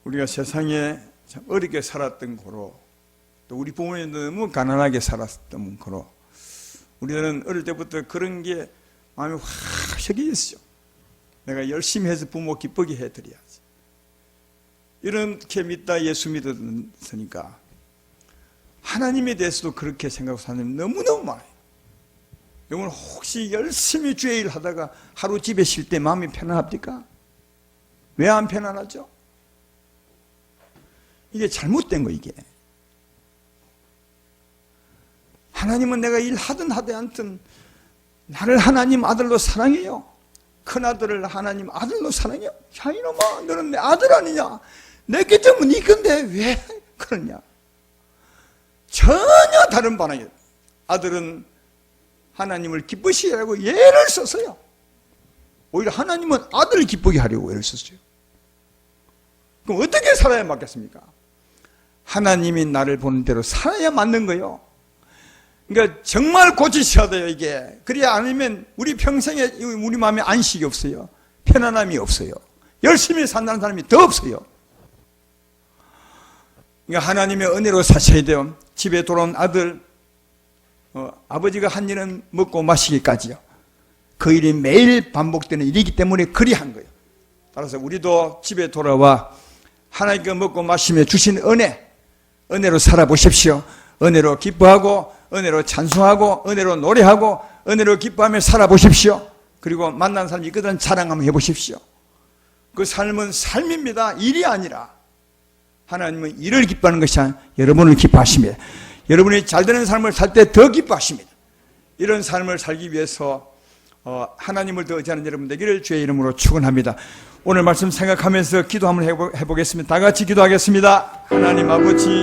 우리가 세상에 참 어렵게 살았던 거로, 또 우리 부모님도 너무 가난하게 살았던 거로, 우리들은 어릴 때부터 그런 게 마음에 확 새겨졌어요. 내가 열심히 해서 부모 기쁘게 해드려야지. 이렇게 믿다 예수 믿었으니까 하나님에 대해서도 그렇게 생각하고 사는 사람이 너무너무 많아요. 여러분 혹시 열심히 주의 일 하다가 하루 집에 쉴 때 마음이 편안합니까? 왜 안 편안하죠? 이게 잘못된 거, 이게. 하나님은 내가 일하든 하든 않든 나를 하나님 아들로 사랑해요. 큰아들을 하나님 아들로 사랑해요. 야 이놈아, 너는 내 아들 아니냐? 내게 때문에 이건데 왜 그러냐? 전혀 다른 반응이에요. 아들은 하나님을 기쁘시게 하고 예를 써서요. 오히려 하나님은 아들을 기쁘게 하려고 예를 썼어요. 그럼 어떻게 살아야 맞겠습니까? 하나님이 나를 보는 대로 살아야 맞는 거예요. 그러니까 정말 고치셔야 돼요, 이게. 그래야 아니면 우리 평생에 우리 마음에 안식이 없어요. 편안함이 없어요. 열심히 산다는 사람이 더 없어요. 그러니까 하나님의 은혜로 사셔야 돼요. 집에 돌아온 아들, 아버지가 한 일은 먹고 마시기까지요. 그 일이 매일 반복되는 일이기 때문에 그리한 거예요. 따라서 우리도 집에 돌아와 하나님께 먹고 마시며 주신 은혜로 살아보십시오. 은혜로 기뻐하고, 은혜로 찬송하고, 은혜로 노래하고, 은혜로 기뻐하며 살아보십시오. 그리고 만난 사람이 있거든 자랑 한번 해보십시오. 그 삶은 삶입니다. 일이 아니라. 하나님은 일을 기뻐하는 것이 아니라 여러분을 기뻐하십니다. 여러분이 잘되는 삶을 살 때 더 기뻐하십니다. 이런 삶을 살기 위해서 하나님을 더 의지하는 여러분 되기를 주의 이름으로 축원합니다. 오늘 말씀 생각하면서 기도 한번 해보겠습니다. 다 같이 기도하겠습니다. 하나님 아버지,